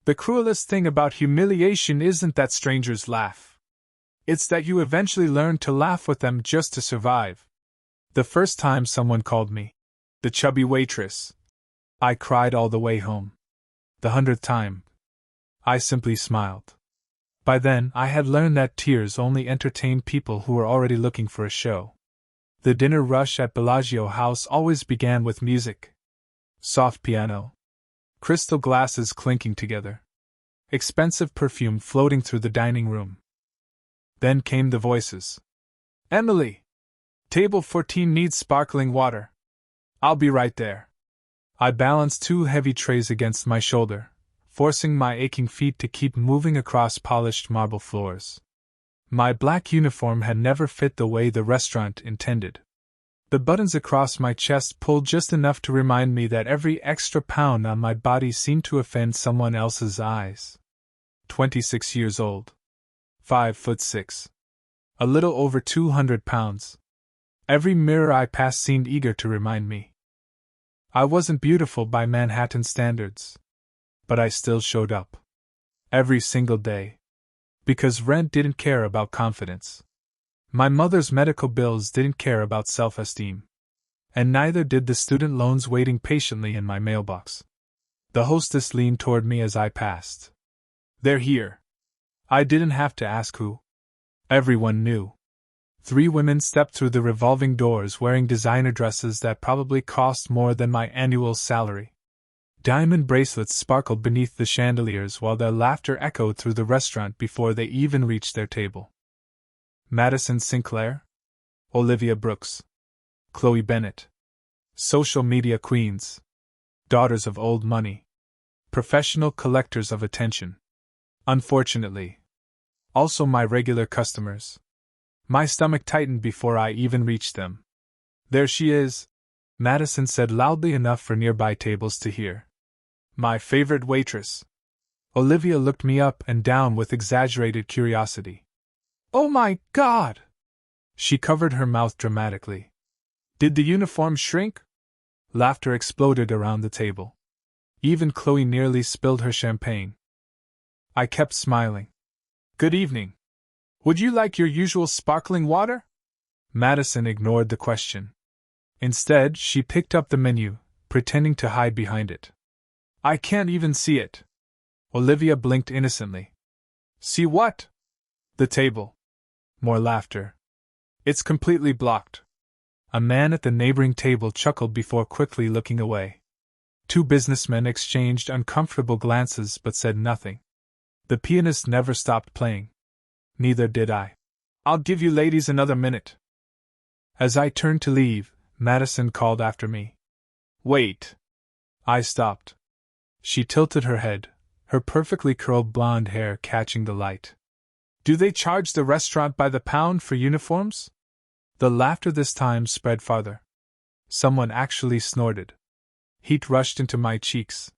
The cruelest thing about humiliation isn't that strangers laugh. It's that you eventually learn to laugh with them just to survive. The first time someone called me the Chubby Waitress, I cried all the way home. The 100th time, I simply smiled. By then, I had learned that tears only entertain people who were already looking for a show. The dinner rush at Bellagio House always began with music. Soft piano. Crystal glasses clinking together. Expensive perfume floating through the dining room. Then came the voices. Emily! Table 14 needs sparkling water. I'll be right there. I balanced 2 heavy trays against my shoulder, forcing my aching feet to keep moving across polished marble floors. My black uniform had never fit the way the restaurant intended. The buttons across my chest pulled just enough to remind me that every extra pound on my body seemed to offend someone else's eyes. 26 years old. 5'6". A little over 200 pounds. Every mirror I passed seemed eager to remind me. I wasn't beautiful by Manhattan standards. But I still showed up. Every single day. Because rent didn't care about confidence. My mother's medical bills didn't care about self-esteem. And neither did the student loans waiting patiently in my mailbox. The hostess leaned toward me as I passed. They're here. I didn't have to ask who. Everyone knew. 3 women stepped through the revolving doors wearing designer dresses that probably cost more than my annual salary. Diamond bracelets sparkled beneath the chandeliers while their laughter echoed through the restaurant before they even reached their table. Madison Sinclair? Olivia Brooks. Chloe Bennett. Social media queens. Daughters of old money. Professional collectors of attention. Unfortunately. Also my regular customers. My stomach tightened before I even reached them. There she is, Madison said loudly enough for nearby tables to hear. My favorite waitress. Olivia looked me up and down with exaggerated curiosity. Oh my God! She covered her mouth dramatically. Did the uniform shrink? Laughter exploded around the table. Even Chloe nearly spilled her champagne. I kept smiling. Good evening. Would you like your usual sparkling water? Madison ignored the question. Instead, she picked up the menu, pretending to hide behind it. I can't even see it. Olivia blinked innocently. See what? The table. More laughter. It's completely blocked. A man at the neighboring table chuckled before quickly looking away. 2 businessmen exchanged uncomfortable glances but said nothing. The pianist never stopped playing. Neither did I. I'll give you ladies another minute. As I turned to leave, Madison called after me. Wait. I stopped. She tilted her head, her perfectly curled blonde hair catching the light. Do they charge the restaurant by the pound for uniforms? The laughter this time spread farther. Someone actually snorted. Heat rushed into my cheeks.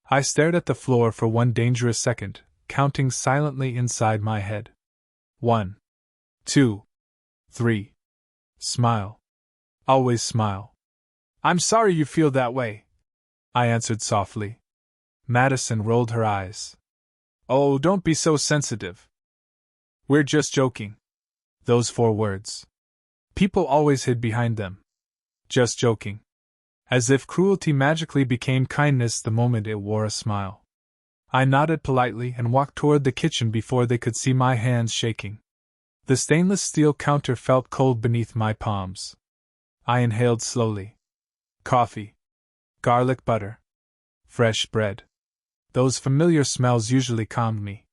I stared at the floor for one dangerous second, counting silently inside my head. 1, 2, 3. Smile. Always smile. I'm sorry you feel that way, I answered softly. Madison rolled her eyes. Oh, don't be so sensitive. We're just joking. Those 4 words. People always hid behind them. Just joking. As if cruelty magically became kindness the moment it wore a smile. I nodded politely and walked toward the kitchen before they could see my hands shaking. The stainless steel counter felt cold beneath my palms. I inhaled slowly. Coffee. Garlic butter. Fresh bread. Those familiar smells usually calmed me.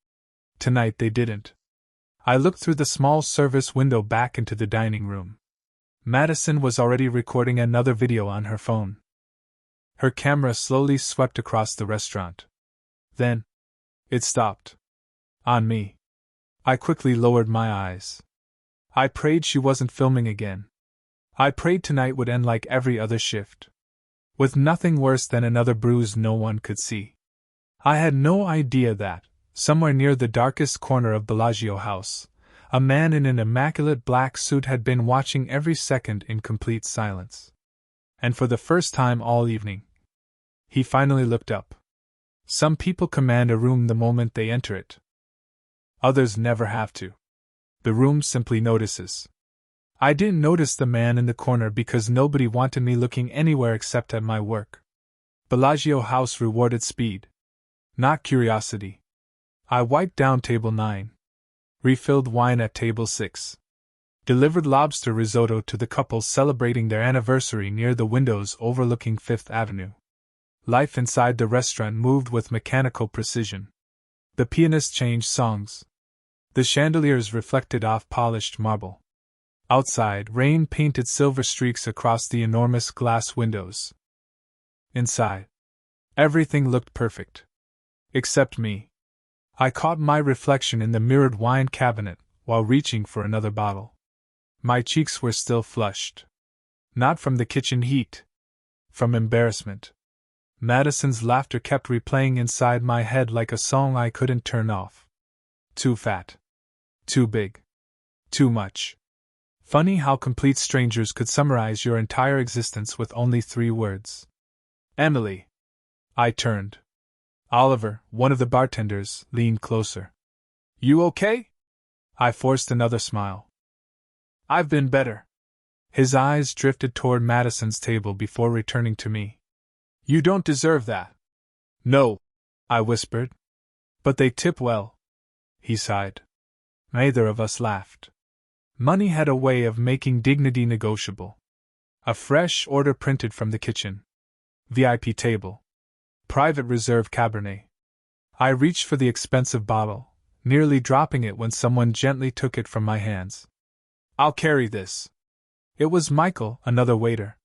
Tonight they didn't. I looked through the small service window back into the dining room. Madison was already recording another video on her phone. Her camera slowly swept across the restaurant. Then, it stopped. On me. I quickly lowered my eyes. I prayed she wasn't filming again. I prayed tonight would end like every other shift. With nothing worse than another bruise no one could see. I had no idea that, somewhere near the darkest corner of Bellagio House, a man in an immaculate black suit had been watching every second in complete silence. And for the first time all evening, he finally looked up. Some people command a room the moment they enter it. Others never have to. The room simply notices. I didn't notice the man in the corner because nobody wanted me looking anywhere except at my work. Bellagio House rewarded speed, not curiosity. I wiped down table 9. Refilled wine at table 6. Delivered lobster risotto to the couple celebrating their anniversary near the windows overlooking Fifth Avenue. Life inside the restaurant moved with mechanical precision. The pianist changed songs. The chandeliers reflected off polished marble. Outside, rain painted silver streaks across the enormous glass windows. Inside, everything looked perfect. Except me. I caught my reflection in the mirrored wine cabinet while reaching for another bottle. My cheeks were still flushed. Not from the kitchen heat. From embarrassment. Madison's laughter kept replaying inside my head like a song I couldn't turn off. Too fat. Too big. Too much. Funny how complete strangers could summarize your entire existence with only 3 words. Emily. I turned. Oliver, one of the bartenders, leaned closer. You okay? I forced another smile. I've been better. His eyes drifted toward Madison's table before returning to me. You don't deserve that. No, I whispered. But they tip well. He sighed. Neither of us laughed. Money had a way of making dignity negotiable. A fresh order printed from the kitchen. VIP table. Private reserve Cabernet. I reached for the expensive bottle, nearly dropping it when someone gently took it from my hands. I'll carry this. It was Michael, another waiter.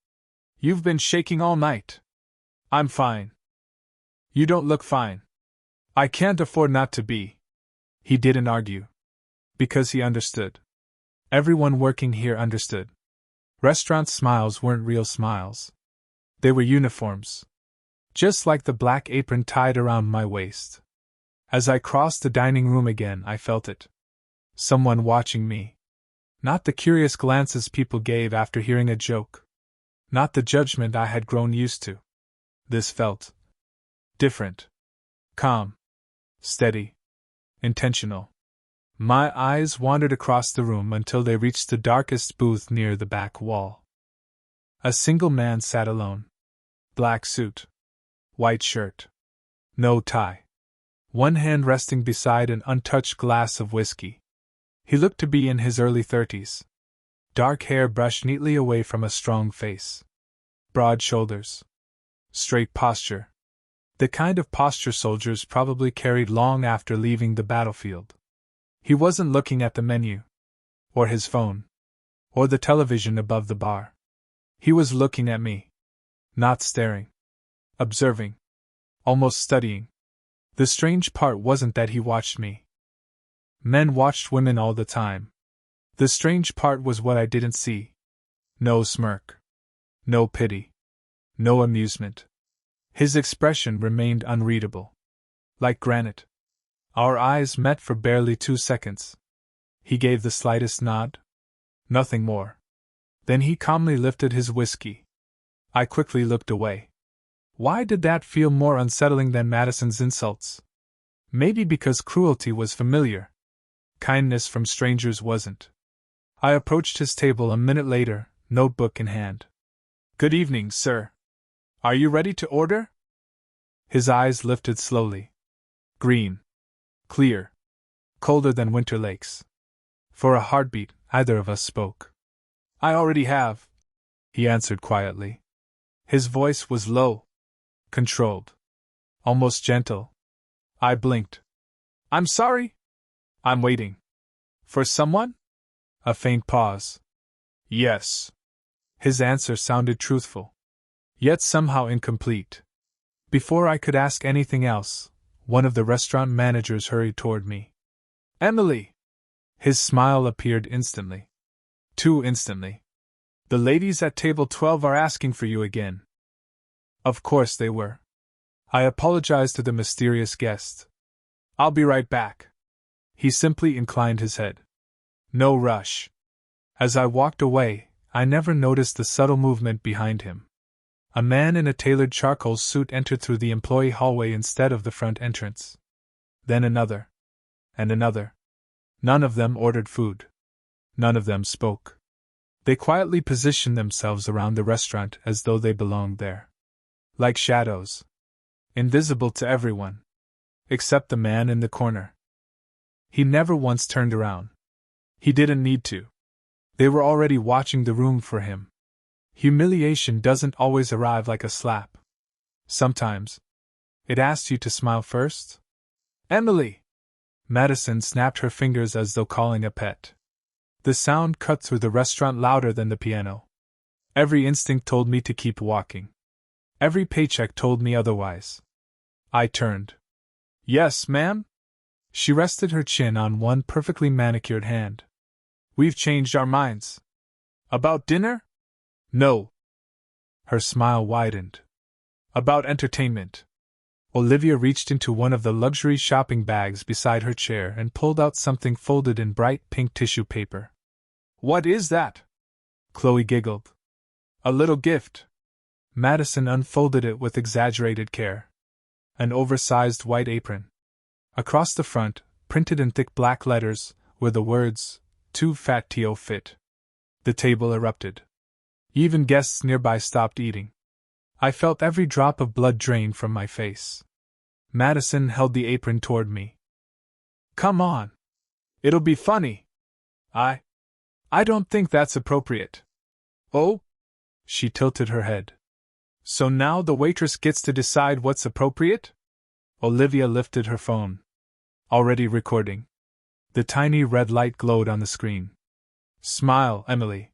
You've been shaking all night. I'm fine. You don't look fine. I can't afford not to be. He didn't argue. Because he understood. Everyone working here understood. Restaurant smiles weren't real smiles. They were uniforms. Just like the black apron tied around my waist. As I crossed the dining room again, I felt it. Someone watching me. Not the curious glances people gave after hearing a joke. Not the judgment I had grown used to. This felt different. Calm. Steady. Intentional. My eyes wandered across the room until they reached the darkest booth near the back wall. A single man sat alone. Black suit. White shirt. No tie. One hand resting beside an untouched glass of whiskey. He looked to be in his early 30s. Dark hair brushed neatly away from a strong face. Broad shoulders. Straight posture. The kind of posture soldiers probably carried long after leaving the battlefield. He wasn't looking at the menu. Or his phone. Or the television above the bar. He was looking at me. Not staring. Observing. Almost studying. The strange part wasn't that he watched me. Men watched women all the time. The strange part was what I didn't see. No smirk. No pity. No amusement. His expression remained unreadable. Like granite. Our eyes met for barely 2 seconds. He gave the slightest nod. Nothing more. Then he calmly lifted his whiskey. I quickly looked away. Why did that feel more unsettling than Madison's insults? Maybe because cruelty was familiar. Kindness from strangers wasn't. I approached his table a minute later, notebook in hand. Good evening, sir. Are you ready to order? His eyes lifted slowly. Green. Clear. Colder than winter lakes. For a heartbeat, either of us spoke. I already have, he answered quietly. His voice was low. Controlled. Almost gentle. I blinked. I'm sorry? I'm waiting. For someone? A faint pause. Yes. His answer sounded truthful. Yet somehow incomplete. Before I could ask anything else, one of the restaurant managers hurried toward me. Emily! His smile appeared instantly. Too instantly. The ladies at table 12 are asking for you again. Of course they were. I apologized to the mysterious guest. I'll be right back. He simply inclined his head. No rush. As I walked away, I never noticed the subtle movement behind him. A man in a tailored charcoal suit entered through the employee hallway instead of the front entrance. Then another. And another. None of them ordered food. None of them spoke. They quietly positioned themselves around the restaurant as though they belonged there. Like shadows. Invisible to everyone. Except the man in the corner. He never once turned around. He didn't need to. They were already watching the room for him. Humiliation doesn't always arrive like a slap. Sometimes it asks you to smile first. Emily! Madison snapped her fingers as though calling a pet. The sound cut through the restaurant louder than the piano. Every instinct told me to keep walking. Every paycheck told me otherwise. I turned. Yes, ma'am? She rested her chin on one perfectly manicured hand. We've changed our minds. About dinner? No. Her smile widened. About entertainment. Olivia reached into one of the luxury shopping bags beside her chair and pulled out something folded in bright pink tissue paper. What is that? Chloe giggled. A little gift. Madison unfolded it with exaggerated care. An oversized white apron. Across the front, printed in thick black letters, were the words, "Too fat to fit." The table erupted. Even guests nearby stopped eating. I felt every drop of blood drain from my face. Madison held the apron toward me. Come on. It'll be funny. I don't think that's appropriate. Oh? She tilted her head. So now the waitress gets to decide what's appropriate? Olivia lifted her phone. Already recording. The tiny red light glowed on the screen. Smile, Emily.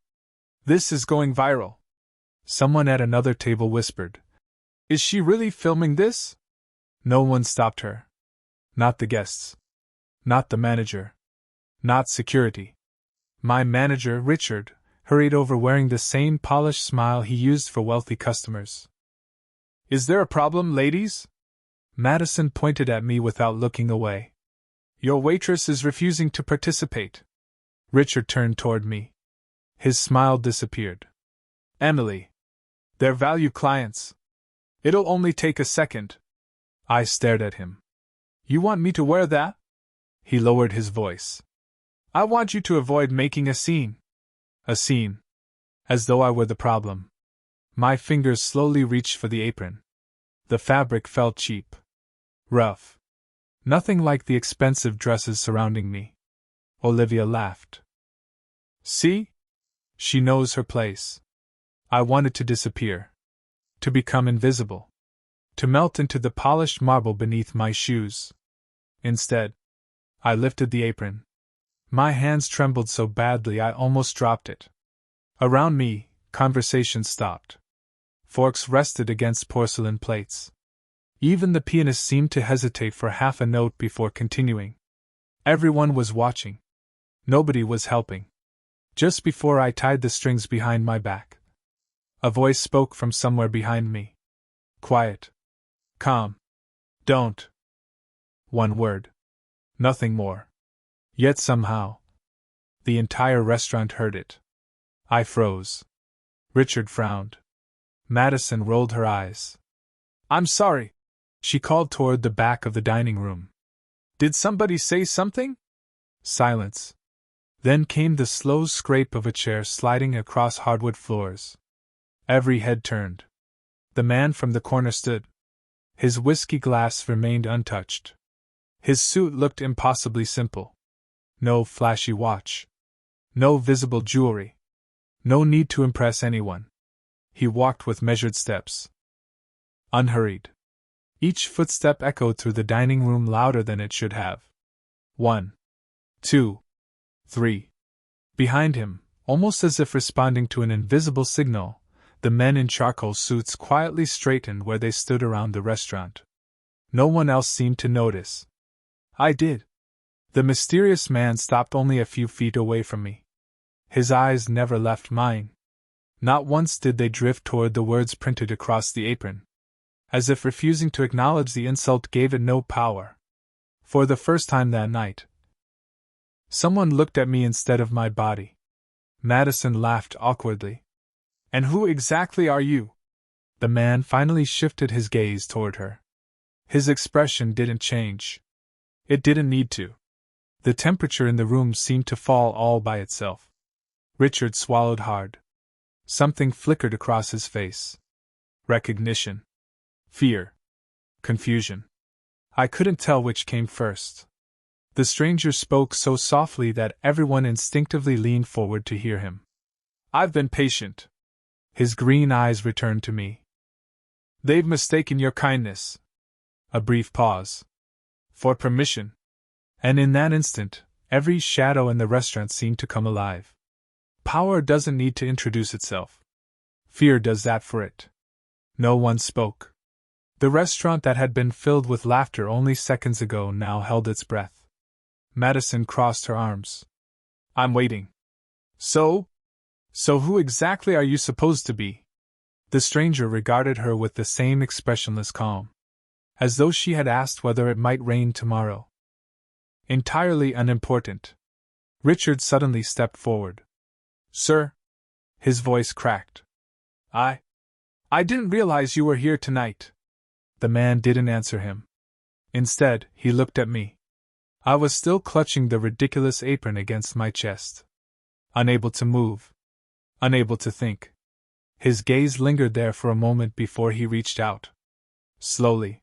This is going viral. Someone at another table whispered. Is she really filming this? No one stopped her. Not the guests. Not the manager. Not security. My manager, Richard, hurried over wearing the same polished smile he used for wealthy customers. Is there a problem, ladies? Madison pointed at me without looking away. Your waitress is refusing to participate. Richard turned toward me. His smile disappeared. Emily. They're value clients. It'll only take a second. I stared at him. You want me to wear that? He lowered his voice. I want you to avoid making a scene. A scene. As though I were the problem. My fingers slowly reached for the apron. The fabric felt cheap. Rough. Nothing like the expensive dresses surrounding me. Olivia laughed. See? She knows her place. I wanted to disappear. To become invisible. To melt into the polished marble beneath my shoes. Instead, I lifted the apron. My hands trembled so badly I almost dropped it. Around me, conversation stopped. Forks rested against porcelain plates. Even the pianist seemed to hesitate for half a note before continuing. Everyone was watching. Nobody was helping. Just before I tied the strings behind my back, a voice spoke from somewhere behind me. Quiet. Calm. Don't. One word. Nothing more. Yet somehow, the entire restaurant heard it. I froze. Richard frowned. Madison rolled her eyes. I'm sorry, she called toward the back of the dining room. Did somebody say something? Silence. Then came the slow scrape of a chair sliding across hardwood floors. Every head turned. The man from the corner stood. His whiskey glass remained untouched. His suit looked impossibly simple. No flashy watch. No visible jewelry. No need to impress anyone. He walked with measured steps. Unhurried. Each footstep echoed through the dining room louder than it should have. 1, 2, 3. Behind him, almost as if responding to an invisible signal, the men in charcoal suits quietly straightened where they stood around the restaurant. No one else seemed to notice. I did. The mysterious man stopped only a few feet away from me. His eyes never left mine. Not once did they drift toward the words printed across the apron. As if refusing to acknowledge the insult gave it no power. For the first time that night, someone looked at me instead of my body. Madison laughed awkwardly. And who exactly are you? The man finally shifted his gaze toward her. His expression didn't change. It didn't need to. The temperature in the room seemed to fall all by itself. Richard swallowed hard. Something flickered across his face. Recognition. Fear. Confusion. I couldn't tell which came first. The stranger spoke so softly that everyone instinctively leaned forward to hear him. I've been patient. His green eyes returned to me. They've mistaken your kindness. A brief pause. For permission. And in that instant, every shadow in the restaurant seemed to come alive. Power doesn't need to introduce itself. Fear does that for it. No one spoke. The restaurant that had been filled with laughter only seconds ago now held its breath. Madison crossed her arms. I'm waiting. So who exactly are you supposed to be? The stranger regarded her with the same expressionless calm, as though she had asked whether it might rain tomorrow. Entirely unimportant. Richard suddenly stepped forward. Sir? His voice cracked. I didn't realize you were here tonight. The man didn't answer him. Instead, he looked at me. I was still clutching the ridiculous apron against my chest. Unable to move. Unable to think. His gaze lingered there for a moment before he reached out. Slowly.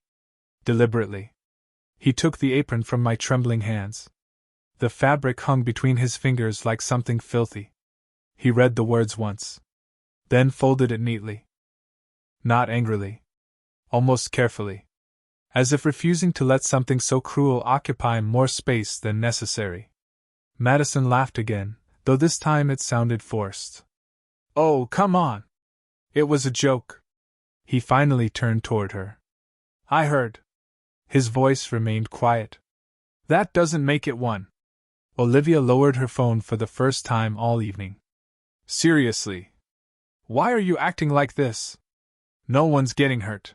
Deliberately. He took the apron from my trembling hands. The fabric hung between his fingers like something filthy. He read the words once. Then folded it neatly. Not angrily. Almost carefully. As if refusing to let something so cruel occupy more space than necessary. Madison laughed again, though this time it sounded forced. Oh, come on! It was a joke. He finally turned toward her. I heard. His voice remained quiet. That doesn't make it one. Olivia lowered her phone for the first time all evening. Seriously. Why are you acting like this? No one's getting hurt.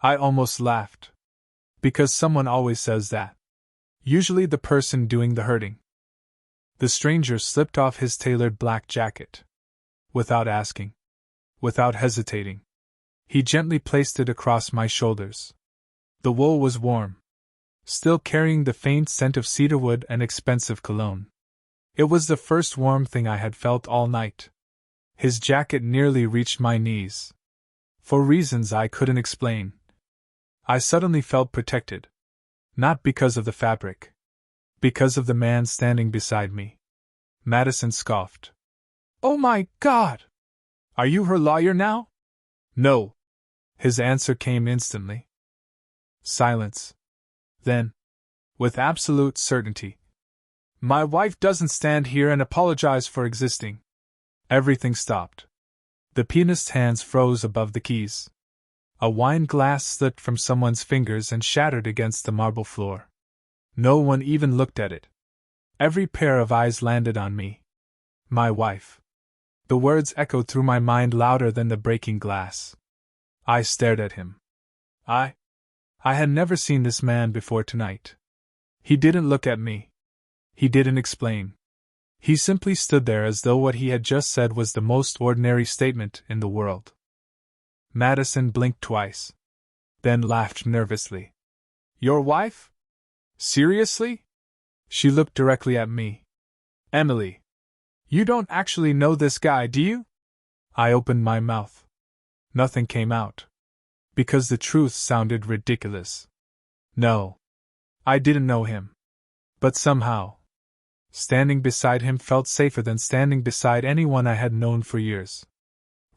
I almost laughed. Because someone always says that. Usually the person doing the hurting. The stranger slipped off his tailored black jacket. Without asking. Without hesitating. He gently placed it across my shoulders. The wool was warm. Still carrying the faint scent of cedarwood and expensive cologne. It was the first warm thing I had felt all night. His jacket nearly reached my knees. For reasons I couldn't explain. I suddenly felt protected. Not because of the fabric. Because of the man standing beside me. Madison scoffed. Oh my God! Are you her lawyer now? No. His answer came instantly. Silence. Then, with absolute certainty. My wife doesn't stand here and apologize for existing. Everything stopped. The pianist's hands froze above the keys. A wine glass slipped from someone's fingers and shattered against the marble floor. No one even looked at it. Every pair of eyes landed on me. My wife. The words echoed through my mind louder than the breaking glass. I stared at him. I had never seen this man before tonight. He didn't look at me. He didn't explain. He simply stood there as though what he had just said was the most ordinary statement in the world. Madison blinked twice. Then laughed nervously. Your wife? Seriously? She looked directly at me. Emily. You don't actually know this guy, do you? I opened my mouth. Nothing came out. Because the truth sounded ridiculous. No. I didn't know him. But somehow, standing beside him felt safer than standing beside anyone I had known for years.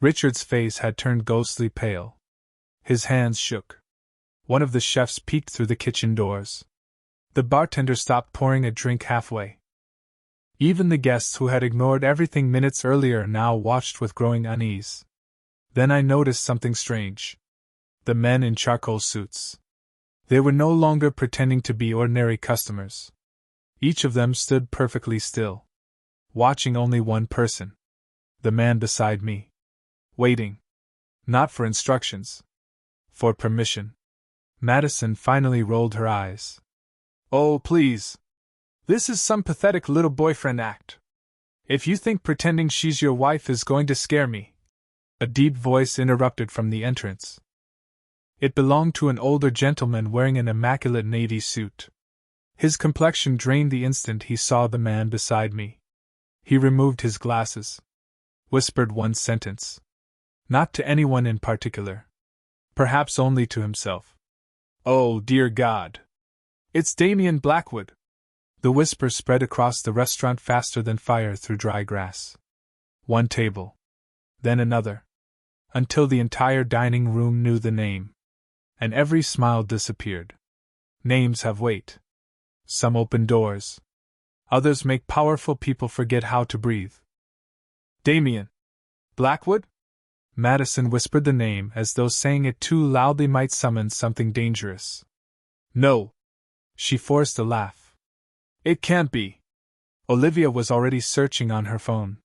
Richard's face had turned ghostly pale. His hands shook. One of the chefs peeked through the kitchen doors. The bartender stopped pouring a drink halfway. Even the guests who had ignored everything minutes earlier now watched with growing unease. Then I noticed something strange. The men in charcoal suits. They were no longer pretending to be ordinary customers. Each of them stood perfectly still, watching only one person. The man beside me. Waiting. Not for instructions. For permission. Madison finally rolled her eyes. Oh, please. This is some pathetic little boyfriend act. If you think pretending she's your wife is going to scare me. A deep voice interrupted from the entrance. It belonged to an older gentleman wearing an immaculate navy suit. His complexion drained the instant he saw the man beside me. He removed his glasses, whispered one sentence. Not to anyone in particular. Perhaps only to himself. "Oh, dear God! It's Damian Blackwood!" The whisper spread across the restaurant faster than fire through dry grass. One table. Then another. Until the entire dining room knew the name. And every smile disappeared. Names have weight. Some open doors. Others make powerful people forget how to breathe. "Damian Blackwood?" Madison whispered the name as though saying it too loudly might summon something dangerous. "No." She forced a laugh. "It can't be." Olivia was already searching on her phone.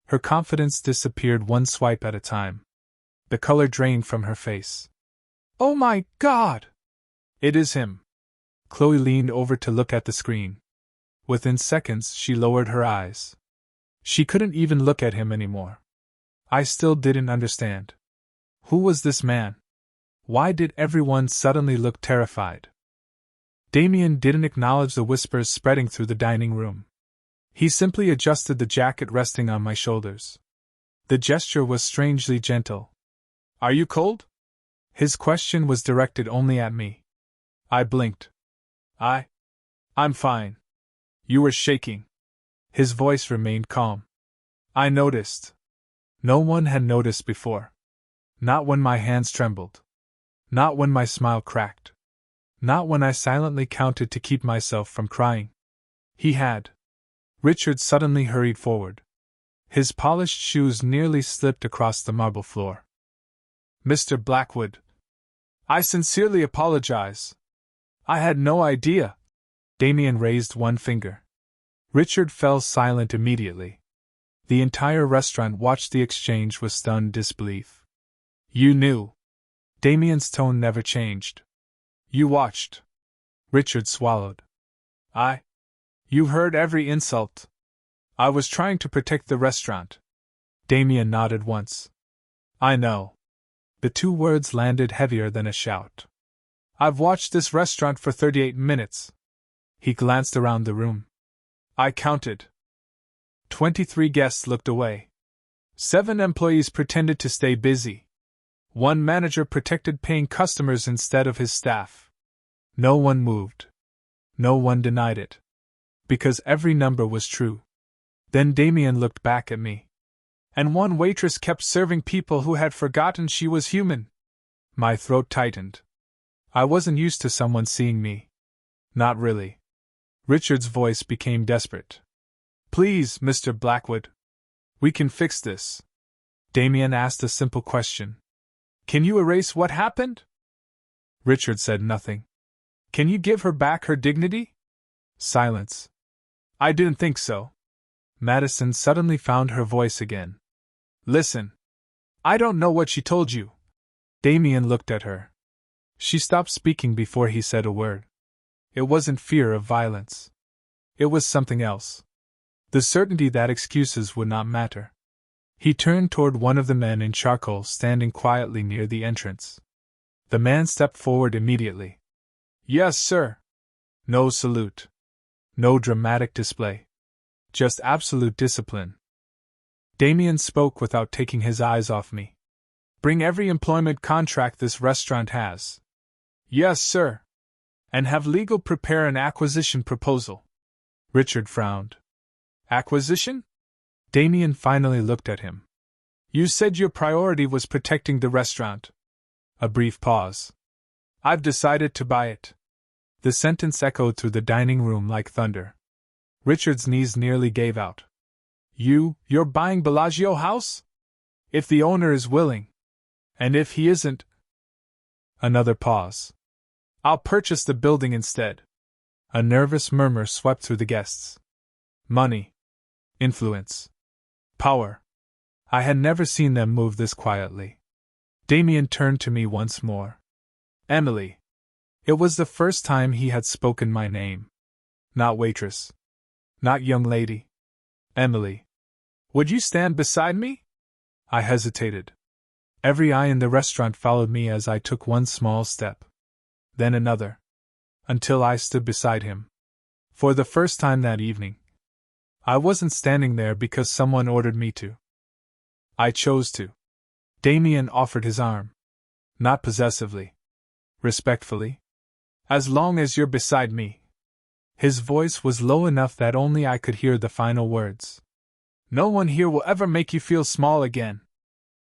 Her confidence disappeared one swipe at a time. The color drained from her face. "Oh my God!" "It is him." Chloe leaned over to look at the screen. Within seconds, she lowered her eyes. She couldn't even look at him anymore. I still didn't understand. Who was this man? Why did everyone suddenly look terrified? Damian didn't acknowledge the whispers spreading through the dining room. He simply adjusted the jacket resting on my shoulders. The gesture was strangely gentle. "Are you cold?" His question was directed only at me. I blinked. I'm fine." "You were shaking." His voice remained calm. I noticed. No one had noticed before. Not when my hands trembled. Not when my smile cracked. Not when I silently counted to keep myself from crying. He had. Richard suddenly hurried forward. His polished shoes nearly slipped across the marble floor. "Mr. Blackwood, I sincerely apologize. I had no idea." Damian raised one finger. Richard fell silent immediately. The entire restaurant watched the exchange with stunned disbelief. "You knew." Damian's tone never changed. "You watched." Richard swallowed. You heard every insult." "I was trying to protect the restaurant." Damian nodded once. "I know." The two words landed heavier than a shout. "I've watched this restaurant for 38 minutes. He glanced around the room. I counted. 23 guests looked away. 7 employees pretended to stay busy. 1 manager protected paying customers instead of his staff. No one moved. No one denied it. Because every number was true. Then Damian looked back at me. "And 1 waitress kept serving people who had forgotten she was human." My throat tightened. I wasn't used to someone seeing me. Not really. Richard's voice became desperate. "Please, Mr. Blackwood. We can fix this." Damian asked a simple question. "Can you erase what happened?" Richard said nothing. "Can you give her back her dignity?" Silence. "I didn't think so." Madison suddenly found her voice again. "Listen. I don't know what she told you." Damian looked at her. She stopped speaking before he said a word. It wasn't fear of violence. It was something else. The certainty that excuses would not matter. He turned toward one of the men in charcoal standing quietly near the entrance. The man stepped forward immediately. "Yes, sir." No salute. No dramatic display. Just absolute discipline. Damian spoke without taking his eyes off me. "Bring every employment contract this restaurant has." "Yes, sir." "And have legal prepare an acquisition proposal." Richard frowned. "Acquisition?" Damian finally looked at him. "You said your priority was protecting the restaurant." A brief pause. "I've decided to buy it." The sentence echoed through the dining room like thunder. Richard's knees nearly gave out. You're buying Bellagio House? If the owner is willing. And if he isn't?" Another pause. "I'll purchase the building instead." A nervous murmur swept through the guests. Money. Influence. Power. I had never seen them move this quietly. Damian turned to me once more. "Emily." It was the first time he had spoken my name. Not waitress. Not young lady. Emily. "Would you stand beside me?" I hesitated. Every eye in the restaurant followed me as I took one small step. Then another. Until I stood beside him. For the first time that evening. I wasn't standing there because someone ordered me to. I chose to. Damian offered his arm. Not possessively. Respectfully. As long as you're beside me. His voice was low enough that only I could hear the final words. No one here will ever make you feel small again.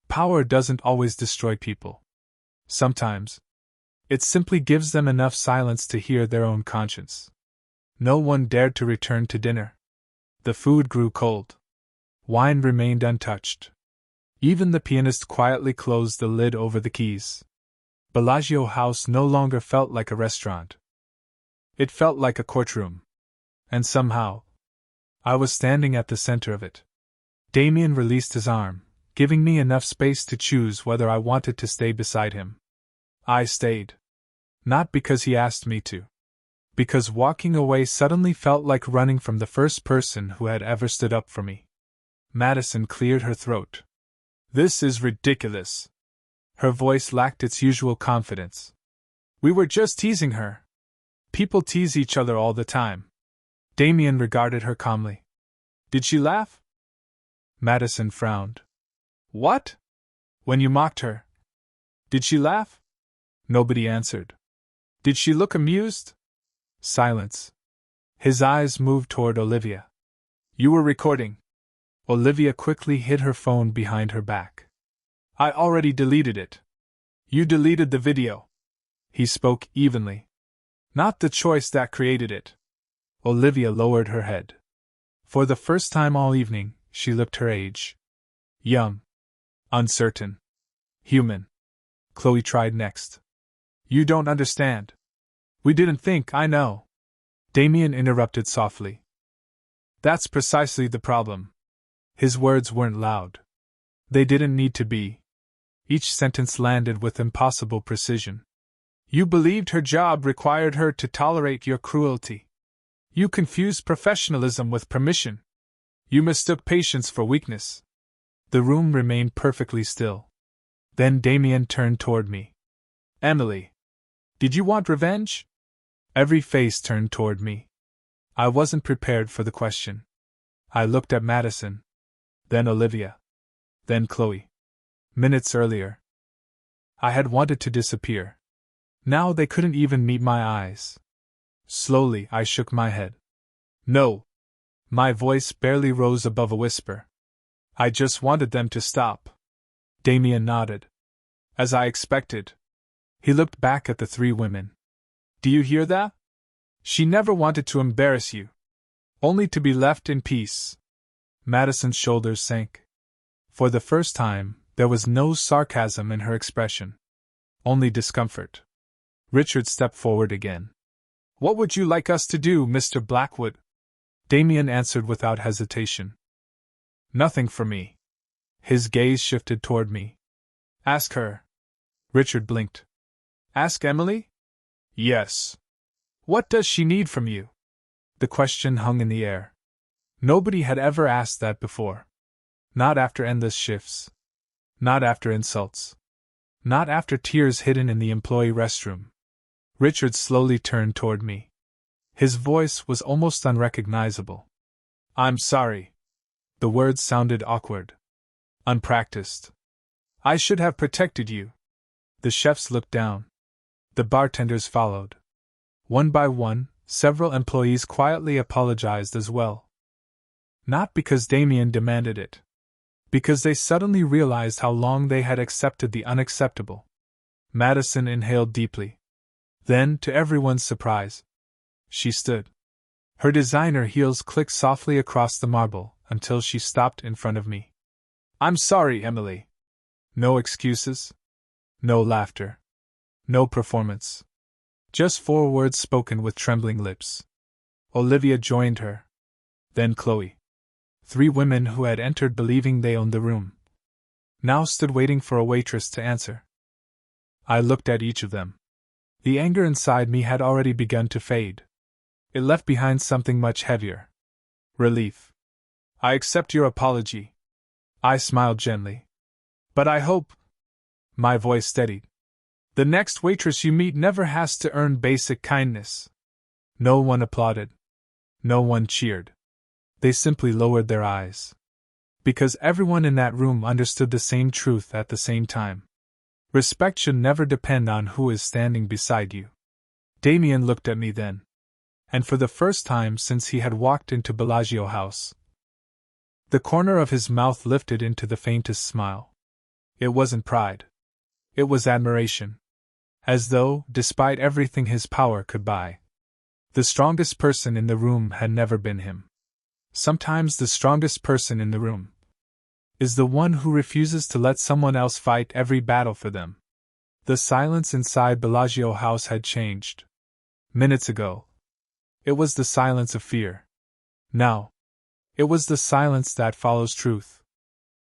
Power doesn't always destroy people. Sometimes. It simply gives them enough silence to hear their own conscience. No one dared to return to dinner. The food grew cold. Wine remained untouched. Even the pianist quietly closed the lid over the keys. Bellagio House no longer felt like a restaurant. It felt like a courtroom. And somehow, I was standing at the center of it. Damian released his arm, giving me enough space to choose whether I wanted to stay beside him. I stayed. Not because he asked me to. Because walking away suddenly felt like running from the first person who had ever stood up for me. Madison cleared her throat. This is ridiculous. Her voice lacked its usual confidence. We were just teasing her. People tease each other all the time. Damian regarded her calmly. Did she laugh? Madison frowned. What? When you mocked her? Did she laugh? Nobody answered. Did she look amused? Silence. His eyes moved toward Olivia. You were recording. Olivia quickly hid her phone behind her back. I already deleted it. You deleted the video. He spoke evenly. Not the choice that created it. Olivia lowered her head. For the first time all evening, she looked her age. Young. Uncertain. Human. Chloe tried next. You don't understand. We didn't think, I know. Damian interrupted softly. That's precisely the problem. His words weren't loud. They didn't need to be. Each sentence landed with impossible precision. You believed her job required her to tolerate your cruelty. You confused professionalism with permission. You mistook patience for weakness. The room remained perfectly still. Then Damian turned toward me. Emily. Did you want revenge? Every face turned toward me. I wasn't prepared for the question. I looked at Madison. Then Olivia. Then Chloe. Minutes earlier, I had wanted to disappear. Now they couldn't even meet my eyes. Slowly, I shook my head. No. My voice barely rose above a whisper. I just wanted them to stop. Damian nodded. As I expected. He looked back at the three women. Do you hear that? She never wanted to embarrass you. Only to be left in peace. Madison's shoulders sank. For the first time, there was no sarcasm in her expression. Only discomfort. Richard stepped forward again. What would you like us to do, Mr. Blackwood? Damian answered without hesitation. Nothing for me. His gaze shifted toward me. Ask her. Richard blinked. Ask Emily? Yes. What does she need from you? The question hung in the air. Nobody had ever asked that before. Not after endless shifts. Not after insults. Not after tears hidden in the employee restroom. Richard slowly turned toward me. His voice was almost unrecognizable. I'm sorry. The words sounded awkward. Unpracticed. I should have protected you. The chefs looked down. The bartenders followed. One by one, several employees quietly apologized as well. Not because Damian demanded it. Because they suddenly realized how long they had accepted the unacceptable. Madison inhaled deeply. Then, to everyone's surprise, she stood. Her designer heels clicked softly across the marble until she stopped in front of me. I'm sorry, Emily. No excuses. No laughter. No performance. Just 4 words spoken with trembling lips. Olivia joined her. Then Chloe. 3 women who had entered believing they owned the room. Now stood waiting for a waitress to answer. I looked at each of them. The anger inside me had already begun to fade. It left behind something much heavier. Relief. I accept your apology. I smiled gently. But I hope. My voice steadied. The next waitress you meet never has to earn basic kindness. No one applauded. No one cheered. They simply lowered their eyes. Because everyone in that room understood the same truth at the same time. Respect should never depend on who is standing beside you. Damian looked at me then. And for the first time since he had walked into Bellagio House, the corner of his mouth lifted into the faintest smile. It wasn't pride. It was admiration. As though, despite everything his power could buy, the strongest person in the room had never been him. Sometimes the strongest person in the room is the one who refuses to let someone else fight every battle for them. The silence inside Bellagio House had changed. Minutes ago, it was the silence of fear. Now, it was the silence that follows truth.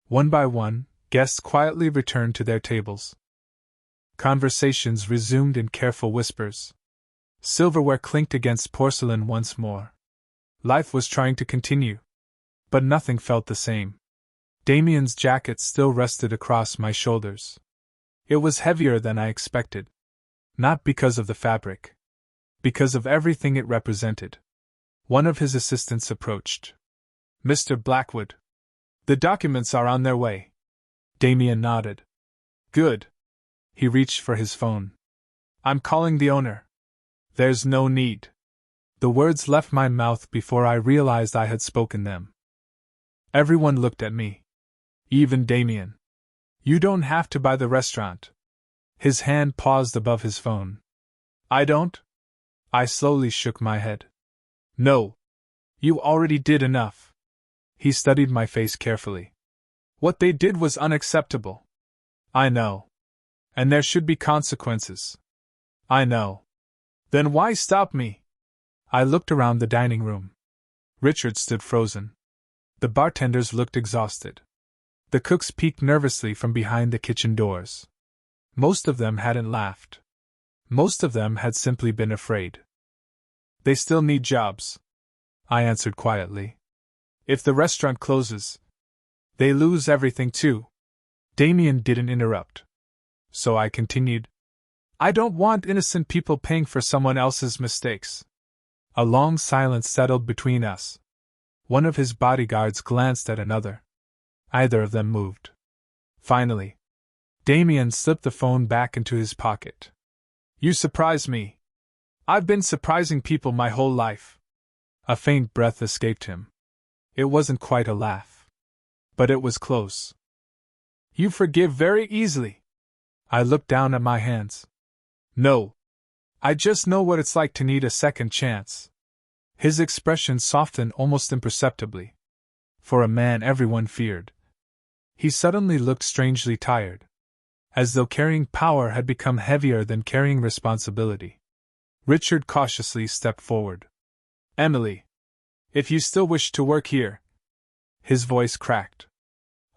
One by one, guests quietly returned to their tables. Conversations resumed in careful whispers. Silverware clinked against porcelain once more. Life was trying to continue. But nothing felt the same. Damian's jacket still rested across my shoulders. It was heavier than I expected. Not because of the fabric. Because of everything it represented. One of his assistants approached. Mr. Blackwood. The documents are on their way. Damian nodded. Good. He reached for his phone. I'm calling the owner. There's no need. The words left my mouth before I realized I had spoken them. Everyone looked at me. Even Damian. You don't have to buy the restaurant. His hand paused above his phone. I don't? I slowly shook my head. No. You already did enough. He studied my face carefully. What they did was unacceptable. I know. And there should be consequences. I know. Then why stop me? I looked around the dining room. Richard stood frozen. The bartenders looked exhausted. The cooks peeked nervously from behind the kitchen doors. Most of them hadn't laughed. Most of them had simply been afraid. They still need jobs, I answered quietly. If the restaurant closes, they lose everything too. Damian didn't interrupt. So I continued. I don't want innocent people paying for someone else's mistakes. A long silence settled between us. One of his bodyguards glanced at another. Either of them moved. Finally, Damian slipped the phone back into his pocket. You surprise me. I've been surprising people my whole life. A faint breath escaped him. It wasn't quite a laugh. But it was close. You forgive very easily. I looked down at my hands. No. I just know what it's like to need a second chance. His expression softened almost imperceptibly. For a man everyone feared. He suddenly looked strangely tired. As though carrying power had become heavier than carrying responsibility. Richard cautiously stepped forward. Emily. If you still wish to work here. His voice cracked.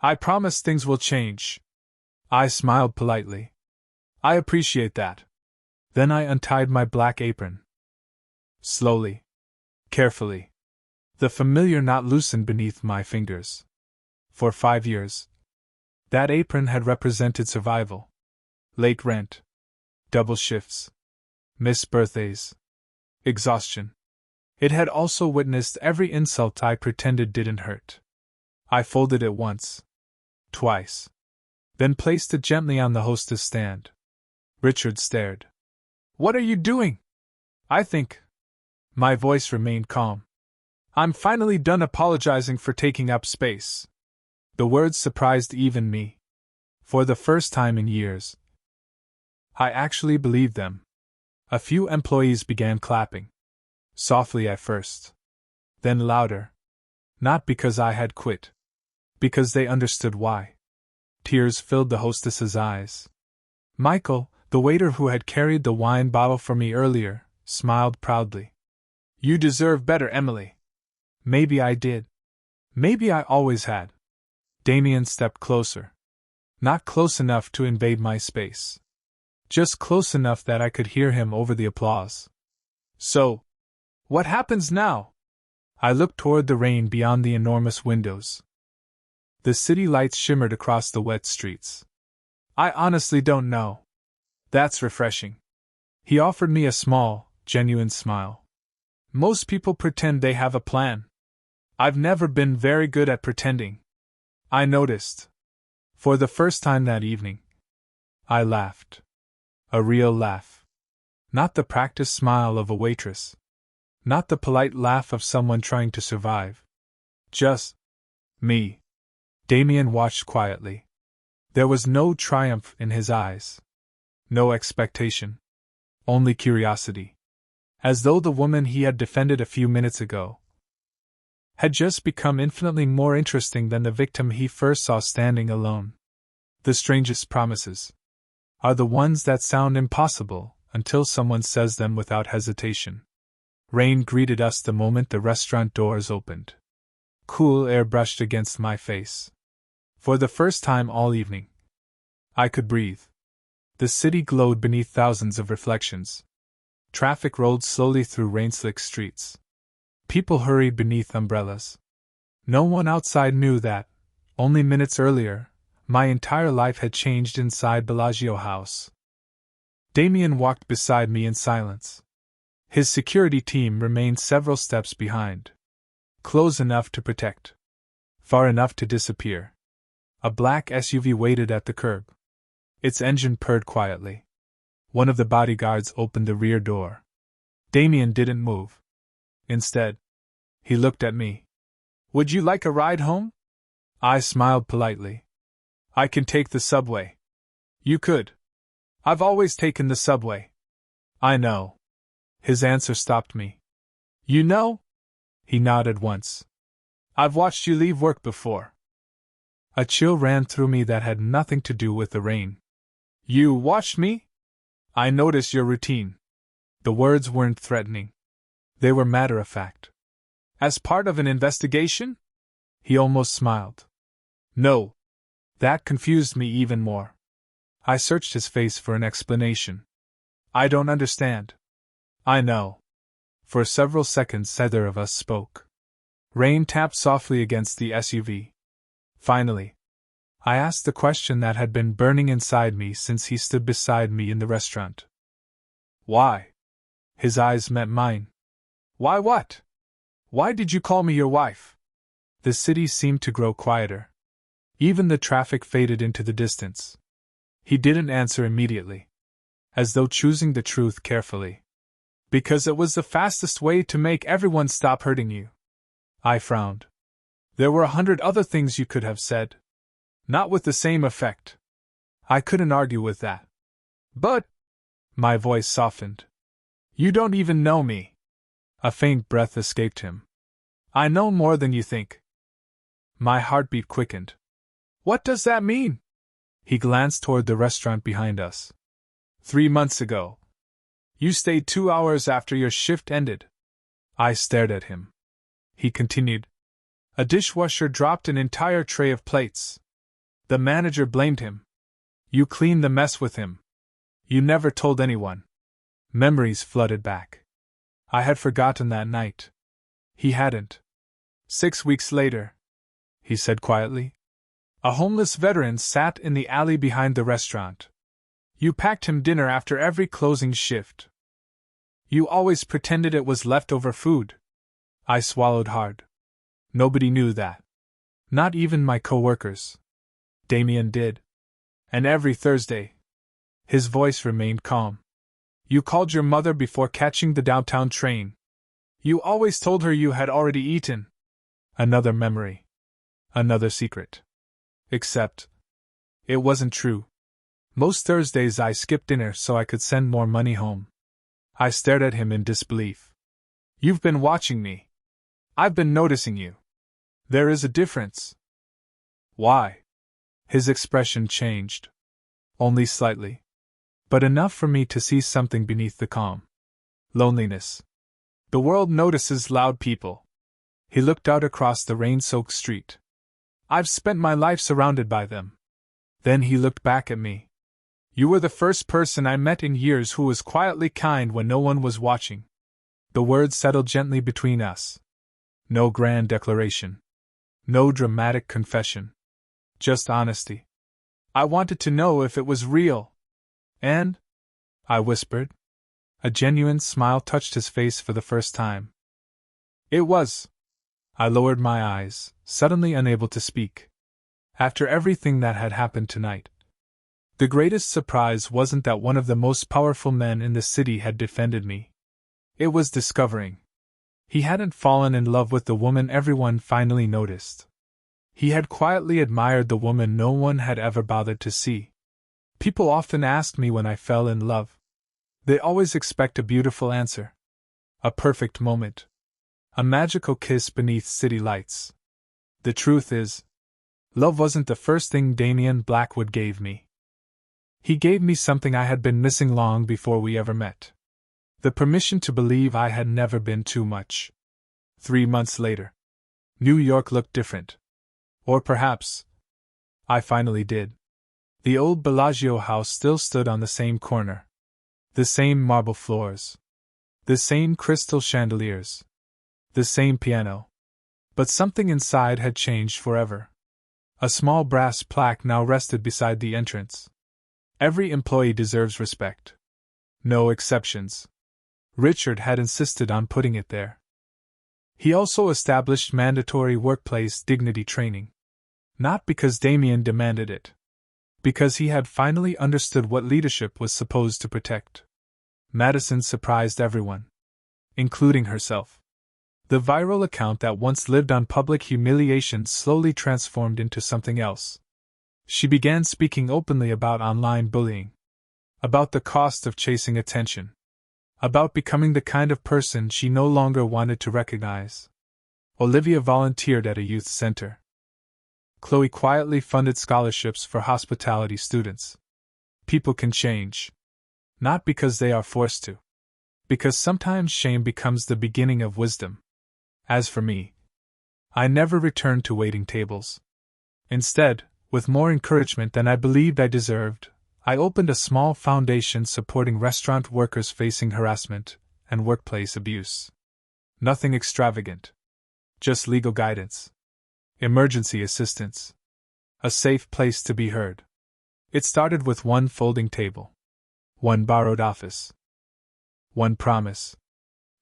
I promise things will change. I smiled politely. I appreciate that. Then I untied my black apron. Slowly. Carefully. The familiar knot loosened beneath my fingers. For 5 years, that apron had represented survival. Late rent. Double shifts. Missed birthdays. Exhaustion. It had also witnessed every insult I pretended didn't hurt. I folded it once. Twice. Then placed it gently on the hostess stand. Richard stared. What are you doing? I think. My voice remained calm. I'm finally done apologizing for taking up space. The words surprised even me. For the first time in years, I actually believed them. A few employees began clapping. Softly at first. Then louder. Not because I had quit. Because they understood why. Tears filled the hostess's eyes. Michael, the waiter who had carried the wine bottle for me earlier, smiled proudly. You deserve better, Emily. Maybe I did. Maybe I always had. Damian stepped closer. Not close enough to invade my space. Just close enough that I could hear him over the applause. So, what happens now? I looked toward the rain beyond the enormous windows. The city lights shimmered across the wet streets. I honestly don't know. That's refreshing. He offered me a small, genuine smile. Most people pretend they have a plan. I've never been very good at pretending. I noticed. For the first time that evening, I laughed. A real laugh. Not the practiced smile of a waitress. Not the polite laugh of someone trying to survive. Just me. Damian watched quietly. There was no triumph in his eyes. No expectation. Only curiosity. As though the woman he had defended a few minutes ago had just become infinitely more interesting than the victim he first saw standing alone. The strangest promises are the ones that sound impossible until someone says them without hesitation. Rain greeted us the moment the restaurant doors opened. Cool air brushed against my face. For the first time all evening, I could breathe. The city glowed beneath thousands of reflections. Traffic rolled slowly through rain-slicked streets. People hurried beneath umbrellas. No one outside knew that, only minutes earlier, my entire life had changed inside Bellagio House. Damian walked beside me in silence. His security team remained several steps behind. Close enough to protect. Far enough to disappear. A black SUV waited at the curb. Its engine purred quietly. One of the bodyguards opened the rear door. Damian didn't move. Instead, he looked at me. Would you like a ride home? I smiled politely. I can take the subway. You could. I've always taken the subway. I know. His answer stopped me. You know? He nodded once. I've watched you leave work before. A chill ran through me that had nothing to do with the rain. You watched me? I noticed your routine. The words weren't threatening. They were matter-of-fact. As part of an investigation? He almost smiled. No. That confused me even more. I searched his face for an explanation. I don't understand. I know. For several seconds neither of us spoke. Rain tapped softly against the SUV. Finally, I asked the question that had been burning inside me since he stood beside me in the restaurant. Why? His eyes met mine. Why what? Why did you call me your wife? The city seemed to grow quieter. Even the traffic faded into the distance. He didn't answer immediately, as though choosing the truth carefully. Because it was the fastest way to make everyone stop hurting you. I frowned. There were 100 other things you could have said. Not with the same effect. I couldn't argue with that. But, my voice softened. You don't even know me. A faint breath escaped him. I know more than you think. My heartbeat quickened. What does that mean? He glanced toward the restaurant behind us. 3 months ago. You stayed 2 hours after your shift ended. I stared at him. He continued. A dishwasher dropped an entire tray of plates. The manager blamed him. You cleaned the mess with him. You never told anyone. Memories flooded back. I had forgotten that night. He hadn't. 6 weeks later, he said quietly, a homeless veteran sat in the alley behind the restaurant. You packed him dinner after every closing shift. You always pretended it was leftover food. I swallowed hard. Nobody knew that. Not even my coworkers. Damian did. And every Thursday. His voice remained calm. You called your mother before catching the downtown train. You always told her you had already eaten. Another memory. Another secret. Except, it wasn't true. Most Thursdays I skipped dinner so I could send more money home. I stared at him in disbelief. You've been watching me. I've been noticing you. There is a difference. Why? His expression changed. Only slightly. But enough for me to see something beneath the calm. Loneliness. The world notices loud people. He looked out across the rain-soaked street. I've spent my life surrounded by them. Then he looked back at me. You were the first person I met in years who was quietly kind when no one was watching. The words settled gently between us. No grand declaration. No dramatic confession. Just honesty. I wanted to know if it was real. And? I whispered. A genuine smile touched his face for the first time. It was. I lowered my eyes, suddenly unable to speak. After everything that had happened tonight, the greatest surprise wasn't that one of the most powerful men in the city had defended me. It was discovering he hadn't fallen in love with the woman everyone finally noticed. He had quietly admired the woman no one had ever bothered to see. People often asked me when I fell in love. They always expect a beautiful answer. A perfect moment. A magical kiss beneath city lights. The truth is, love wasn't the first thing Damian Blackwood gave me. He gave me something I had been missing long before we ever met. The permission to believe I had never been too much. 3 months later, New York looked different. Or perhaps, I finally did. The old Bellagio house still stood on the same corner. The same marble floors. The same crystal chandeliers. The same piano. But something inside had changed forever. A small brass plaque now rested beside the entrance. Every employee deserves respect. No exceptions. Richard had insisted on putting it there. He also established mandatory workplace dignity training. Not because Damian demanded it. Because he had finally understood what leadership was supposed to protect. Madison surprised everyone, including herself. The viral account that once lived on public humiliation slowly transformed into something else. She began speaking openly about online bullying, about the cost of chasing attention, about becoming the kind of person she no longer wanted to recognize. Olivia volunteered at a youth center. Chloe quietly funded scholarships for hospitality students. People can change. Not because they are forced to. Because sometimes shame becomes the beginning of wisdom. As for me, I never returned to waiting tables. Instead, with more encouragement than I believed I deserved, I opened a small foundation supporting restaurant workers facing harassment and workplace abuse. Nothing extravagant. Just legal guidance. Emergency assistance. A safe place to be heard. It started with one folding table. One borrowed office. One promise.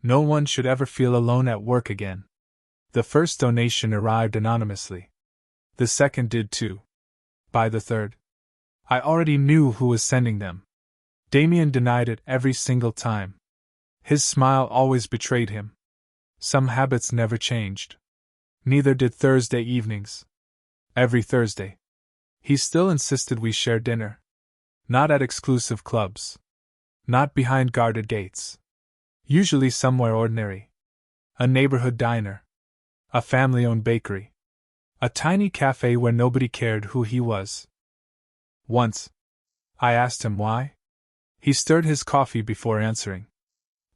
No one should ever feel alone at work again. The first donation arrived anonymously. The second did too. By the third, I already knew who was sending them. Damian denied it every single time. His smile always betrayed him. Some habits never changed. Neither did Thursday evenings. Every Thursday, he still insisted we share dinner. Not at exclusive clubs. Not behind guarded gates. Usually somewhere ordinary. A neighborhood diner. A family-owned bakery. A tiny cafe where nobody cared who he was. Once, I asked him why. He stirred his coffee before answering.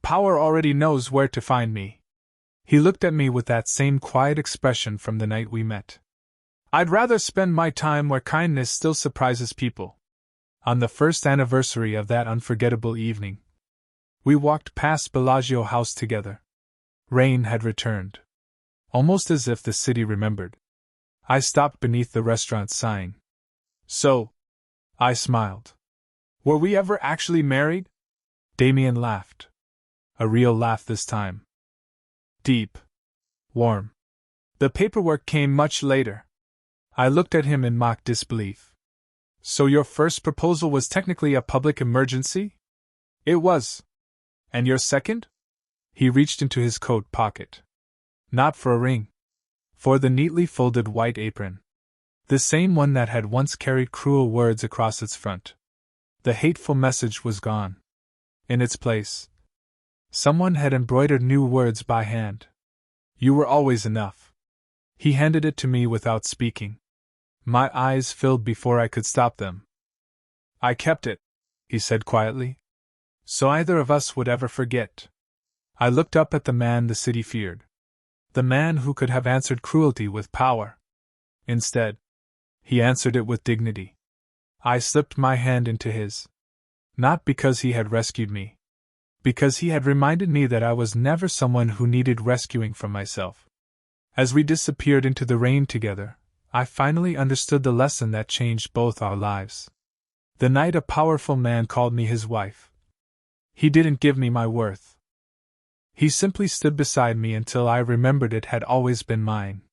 Power already knows where to find me. He looked at me with that same quiet expression from the night we met. I'd rather spend my time where kindness still surprises people. On the first anniversary of that unforgettable evening, we walked past Bellagio House together. Rain had returned. Almost as if the city remembered. I stopped beneath the restaurant sign. So, I smiled. Were we ever actually married? Damian laughed. A real laugh this time. Deep. Warm. The paperwork came much later. I looked at him in mock disbelief. So your first proposal was technically a public emergency? It was. And your second? He reached into his coat pocket. Not for a ring. For the neatly folded white apron. The same one that had once carried cruel words across its front. The hateful message was gone. In its place, someone had embroidered new words by hand. You were always enough. He handed it to me without speaking. My eyes filled before I could stop them. I kept it, he said quietly. So either of us would ever forget. I looked up at the man the city feared. The man who could have answered cruelty with power. Instead, he answered it with dignity. I slipped my hand into his. Not because he had rescued me. Because he had reminded me that I was never someone who needed rescuing from myself. As we disappeared into the rain together, I finally understood the lesson that changed both our lives. The night a powerful man called me his wife. He didn't give me my worth. He simply stood beside me until I remembered it had always been mine.